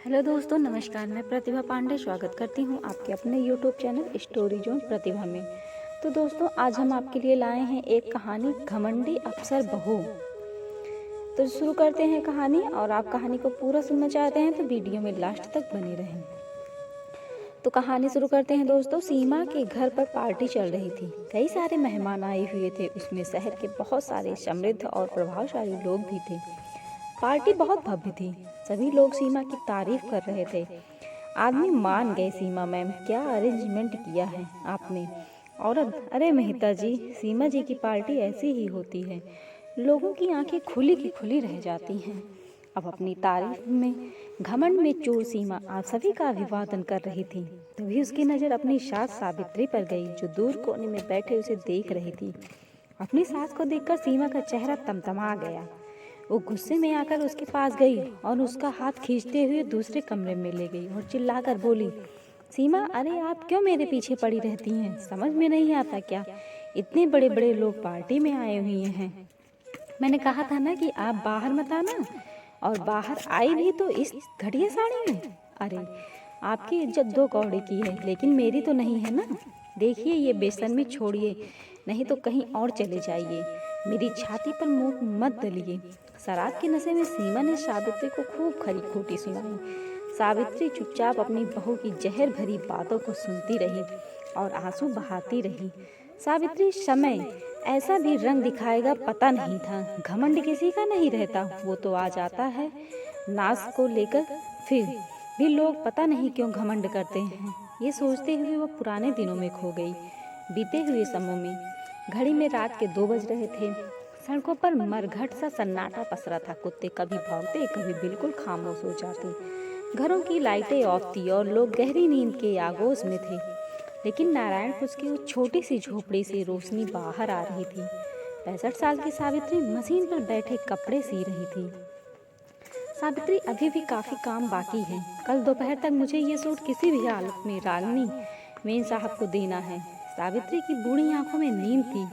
Hello दोस्तों, नमस्कार। मैं प्रतिभा पांडे स्वागत करती हूँ आपके अपने यूट्यूब चैनल स्टोरी जोन प्रतिभा में। तो दोस्तों, आज हम आपके लिए लाए हैं एक कहानी, घमंडी अफसर बहू। तो शुरू करते हैं कहानी। और आप कहानी को पूरा सुनना चाहते हैं तो वीडियो में लास्ट तक बने रहें। तो कहानी शुरू करते हैं दोस्तों। सीमा के घर पर पार्टी चल रही थी। कई सारे मेहमान आए हुए थे। उसमें शहर के बहुत सारे समृद्ध और प्रभावशाली लोग भी थे। पार्टी बहुत भव्य थी। सभी लोग सीमा की तारीफ कर रहे थे। आदमी मान गए, सीमा मैम, क्या अरेंजमेंट किया है आपने। औरत, अरे मेहता जी, सीमा जी की पार्टी ऐसी ही होती है। लोगों की आंखें खुली की खुली रह जाती हैं। अब अपनी तारीफ में घमंड में चूर सीमा आप सभी का अभिवादन कर रही थी। तभी उसकी नज़र अपनी सास सावित्री पर गई, जो दूर कोने में बैठे उसे देख रही थी। अपनी सास को देखकर सीमा का चेहरा तमतमा गया। वो गुस्से में आकर उसके पास गई और उसका हाथ खींचते हुए दूसरे कमरे में ले गई और चिल्लाकर बोली, सीमा, अरे आप क्यों मेरे पीछे पड़ी रहती हैं? समझ में नहीं आता क्या? इतने बड़े बड़े लोग पार्टी में आए हुए हैं। मैंने कहा था ना कि आप बाहर मत आना, और बाहर आई भी तो इस घटिया साड़ी में। अरे आपकी इज्जत दो कौड़े की है, लेकिन मेरी तो नहीं है ना। देखिए, ये बेशर्मी छोड़िए, नहीं तो कहीं और चले जाइए। मेरी छाती पर मुंह मत दलिए। शराब के नशे में सीमा ने सावित्री को खूब खरी खोटी सुनाई। सावित्री चुपचाप अपनी बहू की जहर भरी बातों को सुनती रही और आंसू बहाती रही। सावित्री, समय ऐसा भी रंग दिखाएगा पता नहीं था। घमंड किसी का नहीं रहता, वो तो आ जाता है नाज को लेकर। फिर भी लोग पता नहीं क्यों घमंड करते हैं। ये सोचते हुए वो पुराने दिनों में खो गई, बीते हुए समय में। घड़ी में रात के 2 बज रहे थे। सड़कों पर मरघट सा सन्नाटा पसरा था। कुत्ते कभी भौंकते, कभी बिल्कुल खामोश हो जाते। घरों की लाइटें ऑफ थी और लोग गहरी नींद के आगोश में थे। लेकिन नारायणपुर की उस छोटी सी झोपड़ी से रोशनी बाहर आ रही थी। 65 साल की सावित्री मशीन पर बैठे कपड़े सी रही थी। सावित्री, अभी भी काफी काम बाकी है। कल दोपहर तक मुझे ये सूट किसी भी हालत में रागनी मेन साहब को देना है। सावित्री की बूढ़ी आंखों में नींद थी।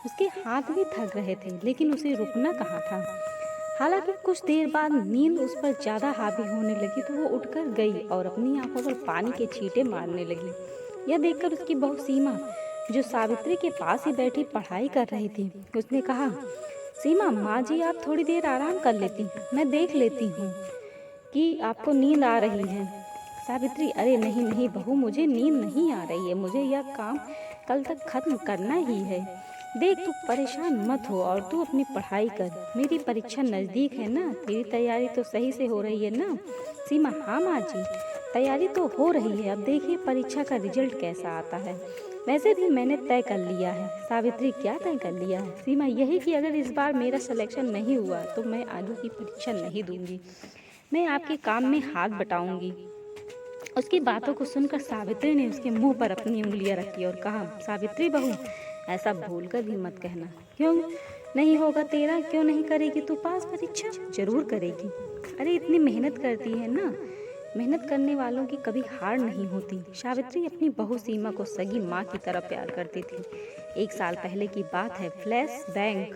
उसके हाथ भी थक रहे थे, लेकिन उसे रुकना कहाँ था। हालांकि कुछ देर बाद नींद उस पर ज्यादा हावी होने लगी तो वो उठकर गई और अपनी आंखों पर पानी के छींटे मारने लगी। यह देखकर उसकी बहू सीमा, जो सावित्री के पास ही बैठी पढ़ाई कर रही थी, उसने कहा, सीमा माँ जी, आप थोड़ी देर आराम कर लेती, मैं देख लेती हूँ कि आपको नींद आ रही है। सावित्री, अरे नहीं नहीं बहू, मुझे नींद नहीं आ रही है। मुझे यह काम कल तक खत्म करना ही है। देख, तू परेशान मत हो और तू अपनी पढ़ाई कर। मेरी परीक्षा नज़दीक है ना। तेरी तैयारी तो सही से हो रही है ना? सीमा, हाँ माँ जी, तैयारी तो हो रही है। अब देखिए परीक्षा का रिजल्ट कैसा आता है। वैसे भी मैंने तय कर लिया है। सावित्री, क्या तय कर लिया है? सीमा, यही कि अगर इस बार मेरा सिलेक्शन नहीं हुआ तो मैं आगे की परीक्षा नहीं दूंगी। मैं आपके काम में हाथ बटाऊंगी। उसकी बातों को सुनकर सावित्री ने उसके मुंह पर अपनी उंगलियां रखी और कहा, सावित्री बहू, ऐसा भूलकर भी मत कहना। क्यों नहीं होगा तेरा? क्यों नहीं करेगी तू पास परीक्षा? जरूर करेगी। अरे इतनी मेहनत करती है ना, मेहनत करने वालों की कभी हार नहीं होती। सावित्री अपनी बहू सीमा को सगी माँ की तरह प्यार करती थी। 1 साल पहले की बात है, फ्लैश बैंक।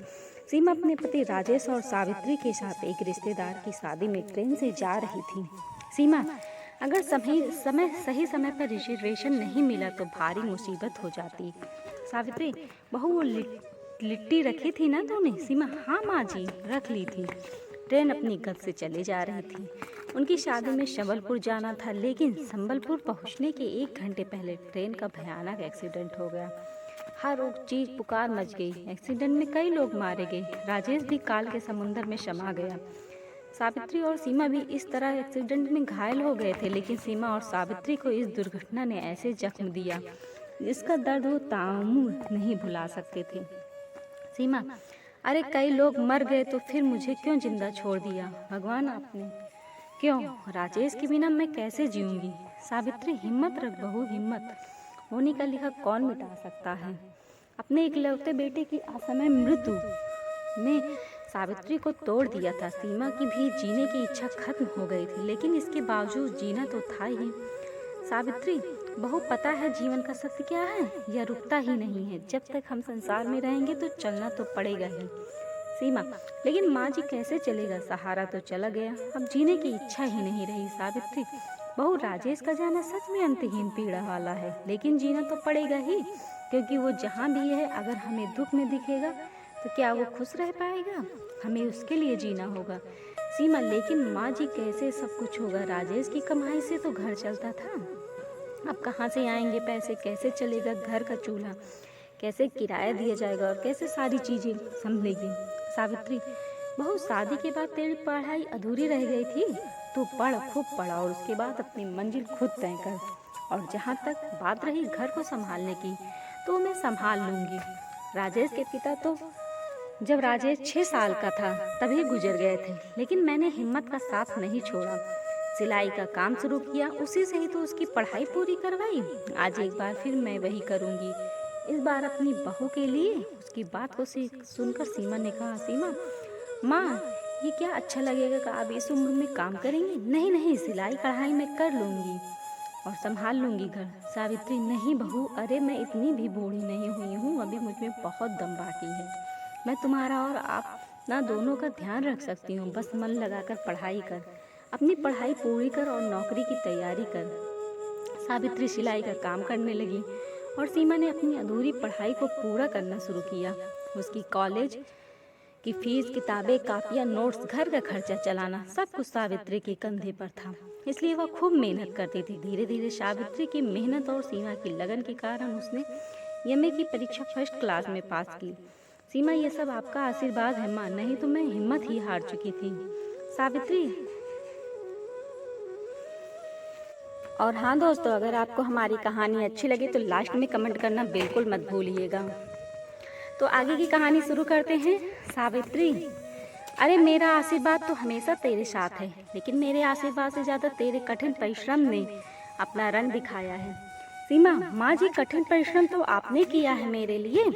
सीमा अपने पति राजेश और सावित्री के साथ एक रिश्तेदार की शादी में ट्रेन से जा रही थी। सीमा, अगर सही समय पर रिजर्वेशन नहीं मिला तो भारी मुसीबत हो जाती। सावित्री, बहू, वो लिट्टी रखी थी ना तूने? सीमा, हाँ माँ जी, रख ली थी। ट्रेन अपनी गत से चले जा रही थी। उनकी शादी में संबलपुर जाना था, लेकिन संबलपुर पहुंचने के 1 घंटे पहले ट्रेन का भयानक एक्सीडेंट हो गया। हर एक चीज पुकार मच गई। एक्सीडेंट में कई लोग मारे गए। राजेश भी काल के समुद्र में समा गया। सावित्री और सीमा भी इस तरह एक्सीडेंट में घायल हो गए थे, लेकिन सीमा और सावित्री को इस दुर्घटना ने ऐसे जख्म दिया जिसका दर्द वो ताउम्र नहीं भुला सकते थे। सीमा, अरे कई लोग मर गए तो फिर मुझे क्यों जिंदा छोड़ दिया भगवान आपने? क्यों? राजेश के बिना मैं कैसे जीऊंगी? सावित्री, हिम्मत रख बहू, हिम्मत। होने का लिखा कौन मिटा सकता है? अपने इकलौते बेटे की असमय मृत्यु ने सावित्री को तोड़ दिया था। सीमा की भी जीने की इच्छा खत्म हो गई थी, लेकिन इसके बावजूद जीना तो था ही। सावित्री, बहू, पता है जीवन का सत्य क्या है? यह रुकता ही नहीं है। जब तक हम संसार में रहेंगे तो चलना तो पड़ेगा ही। सीमा, लेकिन माँ जी कैसे चलेगा, सहारा तो चला गया, अब जीने की इच्छा ही नहीं रही। सावित्री, बहू राजेश का जाना सच में अंतहीन पीड़ा वाला है, लेकिन जीना तो पड़ेगा ही, क्योंकि वो जहाँ भी है अगर हमें दुख में दिखेगा तो क्या वो खुश रह पाएगा, हमें उसके लिए जीना होगा। सीमा, लेकिन माँ जी कैसे सब कुछ होगा, राजेश की कमाई से तो घर चलता था, अब कहाँ से आएंगे पैसे, कैसे चलेगा घर का चूल्हा, कैसे किराया दिया जाएगा और कैसे सारी चीज़ें संभलेगी। सावित्री, बहू शादी के बाद तेरी पढ़ाई अधूरी रह गई थी, तू पढ़, खूब पढ़ा और उसके बाद अपनी मंजिल खुद तय कर, और जहाँ तक बात रही घर को संभालने की तो मैं संभाल लूँगी। राजेश के पिता तो जब राजेश 6 साल का था तभी गुजर गए थे, लेकिन मैंने हिम्मत का साथ नहीं छोड़ा, सिलाई का काम शुरू किया, उसी से ही तो उसकी पढ़ाई पूरी करवाई। आज एक बार फिर मैं वही करूँगी, इस बार अपनी बहू के लिए। उसकी बात को सुनकर सीमा ने कहा, सीमा माँ, ये क्या अच्छा लगेगा कि आप इस उम्र में काम करेंगी? नहीं नहीं, सिलाई कढ़ाई मैं कर लूँगी और संभाल लूँगी घर। सावित्री, नहीं बहू, अरे मैं इतनी भी बूढ़ी नहीं हुई हूँ, अभी मुझ में बहुत दम बाकी है, मैं तुम्हारा और आप ना दोनों का ध्यान रख सकती हूँ, बस मन लगाकर पढ़ाई कर, अपनी पढ़ाई पूरी कर और नौकरी की तैयारी कर। सावित्री सिलाई का काम करने लगी और सीमा ने अपनी अधूरी पढ़ाई को पूरा करना शुरू किया। उसकी कॉलेज की फीस, किताबें, कापियाँ, नोट्स, घर का खर्चा चलाना सब कुछ सावित्री के कंधे पर था, इसलिए वह खूब मेहनत करती थी। धीरे धीरे सावित्री की मेहनत और सीमा की लगन के कारण उसने एमए की परीक्षा फर्स्ट क्लास में पास की। सीमा, ये सब आपका आशीर्वाद है माँ, नहीं तो मैं हिम्मत ही हार चुकी थी। सावित्री, और हाँ दोस्तों, अगर आपको हमारी कहानी अच्छी लगे तो लास्ट में कमेंट करना बिल्कुल मत भूलिएगा। तो आगे की कहानी शुरू करते हैं। सावित्री, अरे मेरा आशीर्वाद तो हमेशा तेरे साथ है, लेकिन मेरे आशीर्वाद से ज़्यादा तेरे कठिन परिश्रम ने अपना रंग दिखाया है। सीमा, माँ जी, कठिन परिश्रम तो आपने किया है मेरे लिए।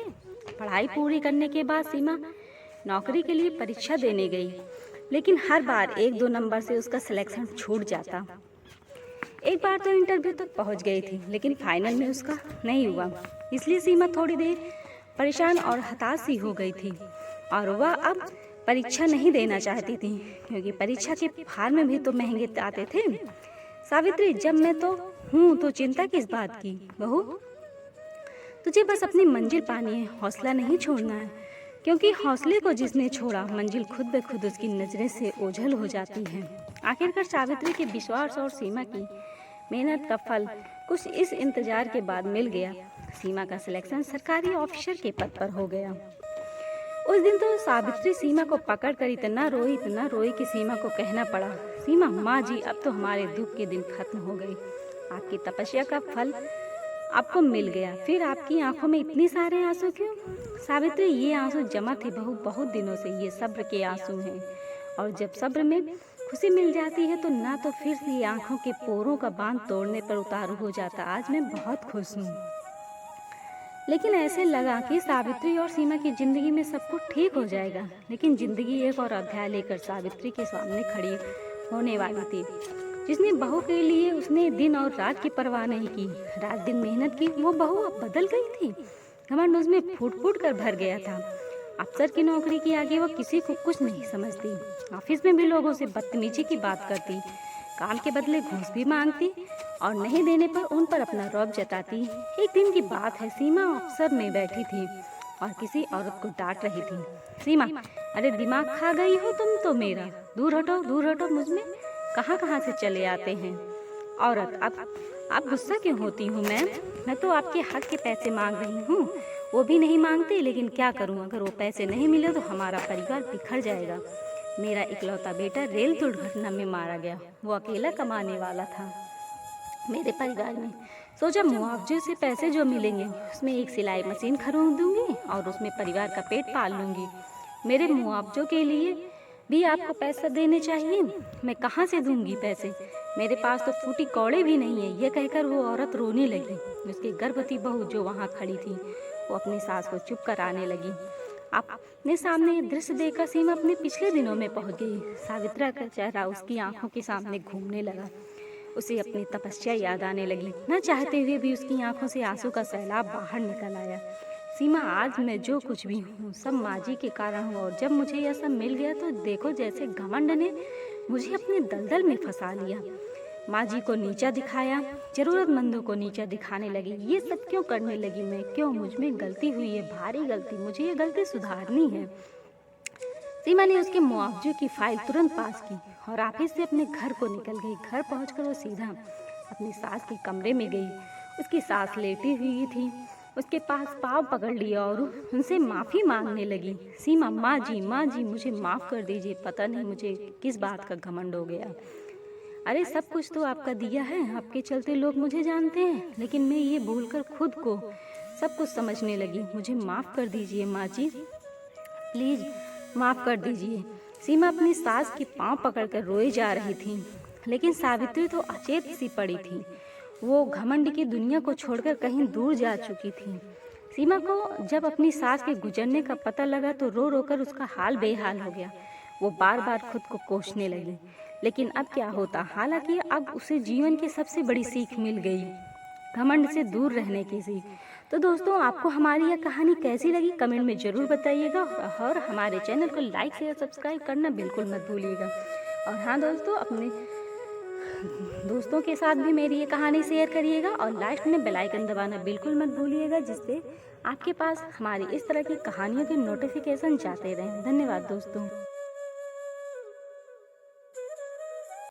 पढ़ाई पूरी करने के बाद सीमा नौकरी के लिए परीक्षा देने गई, लेकिन हर बार 1-2 नंबर से उसका सिलेक्शन छूट जाता। एक बार तो इंटरव्यू तक पहुंच गई थी, लेकिन फाइनल में उसका नहीं हुआ, इसलिए सीमा थोड़ी देर परेशान और हताश सी हो गई थी और वह अब परीक्षा नहीं देना चाहती थी, क्योंकि परीक्षा के फॉर्म भी तो महंगे आते थे। सावित्री, जब मैं तो हूँ तो चिंता किस बात की बहू, तुझे बस अपनी मंजिल पानी है, हौसला नहीं छोड़ना है, क्योंकि हौसले को जिसने छोड़ा मंजिल खुद ब खुद उसकी नज़रें से ओझल हो जाती है। आखिरकार सावित्री के विश्वास और सीमा की मेहनत का फल कुछ इस इंतजार के बाद मिल गया। सीमा का सिलेक्शन सरकारी ऑफिसर के पद पर हो गया। उस दिन तो सावित्री सीमा को पकड़कर इतना रोई कि सीमा को कहना पड़ा, सीमा, माँ जी, अब तो हमारे दुख के दिन खत्म हो गए, आपकी तपस्या का फल आपको मिल गया। फिर आपकी आंखों में इतने सारे आंसू क्यों? सावित्री, ये आंसू जमा थे बहू बहुत दिनों से, ये सब्र के आंसू हैं, और जब सब्र में खुशी मिल जाती है तो ना तो फिर से ये आंखों के पोरों का बांध तोड़ने पर उतारू हो जाता। आज मैं बहुत खुश हूँ। लेकिन ऐसे लगा कि सावित्री और सीमा की जिंदगी में सब कुछ ठीक हो जाएगा, लेकिन जिंदगी एक और अध्याय लेकर सावित्री के सामने खड़ी होने वाली थी, जिसने बहू के लिए उसने दिन और रात की परवाह नहीं की, रात दिन मेहनत की। वो बहू अब बदल गई थी, घमंड उसमें फूट फूट कर भर गया था। अफसर की नौकरी के आगे वो किसी को कुछ नहीं समझती, ऑफिस में भी लोगों से बदतमीजी की बात करती, काम के बदले घूस भी मांगती और नहीं देने पर उन पर अपना रौब जताती। एक दिन की बात है, सीमा अफसर में बैठी थी और किसी औरत को डांट रही थी। सीमा, अरे दिमाग खा गई हो तुम तो मेरा, दूर हटो मुझ में, कहाँ कहाँ से चले आते हैं। औरत, अब आप गुस्सा क्यों होती हूँ मैम, मैं तो आपके हक के पैसे मांग रही हूँ, वो भी नहीं मांगते, लेकिन क्या करूँ, अगर वो पैसे नहीं मिले तो हमारा परिवार बिखर जाएगा। मेरा इकलौता बेटा रेल दुर्घटना में मारा गया, वो अकेला कमाने वाला था मेरे परिवार में। सोचा मुआवजे से पैसे जो मिलेंगे उसमें एक सिलाई मशीन खरीदूंगी और उसमें परिवार का पेट पाल लूँगी। मेरे मुआवजों के लिए भी आपको पैसा देने चाहिए, मैं कहाँ से दूंगी पैसे, मेरे पास तो फूटी कौड़े भी नहीं है। यह कहकर वो औरत रोने लगी। उसकी गर्भवती बहू जो वहाँ खड़ी थी वो अपनी सास को चुप कराने लगी। अपने सामने दृश्य देखकर सीमा अपने पिछले दिनों में पहुँच गई। सावित्रा का चेहरा उसकी आंखों के सामने घूमने लगा, उसे अपनी तपस्या याद आने लगी। न चाहते हुए भी उसकी आंखों से आंसू का सैलाब बाहर निकल आया। सीमा, आज मैं जो कुछ भी हूँ सब माँ जी के कारण हूँ, और जब मुझे यह सब मिल गया तो देखो जैसे घमंड ने मुझे अपने दलदल में फंसा लिया। माँ जी को नीचा दिखाया, जरूरतमंदों को नीचा दिखाने लगी। ये सब क्यों करने लगी मैं? क्यों? मुझ में गलती हुई है, भारी गलती, मुझे ये गलती सुधारनी है। सीमा ने उसके मुआवजे की फाइल तुरंत पास की और ऑफिस से अपने घर को निकल गई। घर पहुंचकर वो सीधा अपनी सास के कमरे में गई। उसकी सास लेटी हुई थी, उसके पास पाँव पकड़ लिया और उनसे माफ़ी मांगने लगी। सीमा, माँ जी मुझे माफ़ कर दीजिए, पता नहीं मुझे किस बात का घमंड हो गया। अरे सब कुछ तो आपका दिया है, आपके चलते लोग मुझे जानते हैं, लेकिन मैं ये भूलकर खुद को सब कुछ समझने लगी। मुझे माफ़ कर दीजिए माँ जी, प्लीज़ माफ़ कर दीजिए। सीमा अपनी सास के पाँव पकड़कर रोए जा रही थी, लेकिन सावित्री तो अचेत सी पड़ी थी। वो घमंड की दुनिया को छोड़कर कहीं दूर जा चुकी थी। सीमा को जब अपनी सास के गुजरने का पता लगा तो रो रोकर उसका हाल बेहाल हो गया। वो बार बार खुद को कोसने लगी, लेकिन अब क्या होता। हालांकि अब उसे जीवन की सबसे बड़ी सीख मिल गई, घमंड से दूर रहने की सीख। तो दोस्तों, आपको हमारी यह कहानी कैसी लगी कमेंट में ज़रूर बताइएगा, और हमारे चैनल को लाइक शेयर सब्सक्राइब करना बिल्कुल मत भूलिएगा। और हाँ दोस्तों, अपने दोस्तों के साथ भी मेरी ये कहानी शेयर करिएगा, और लास्ट में बेल आइकन दबाना बिल्कुल मत भूलिएगा, जिससे आपके पास हमारी इस तरह की कहानियों के नोटिफिकेशन जाते रहें। धन्यवाद दोस्तों।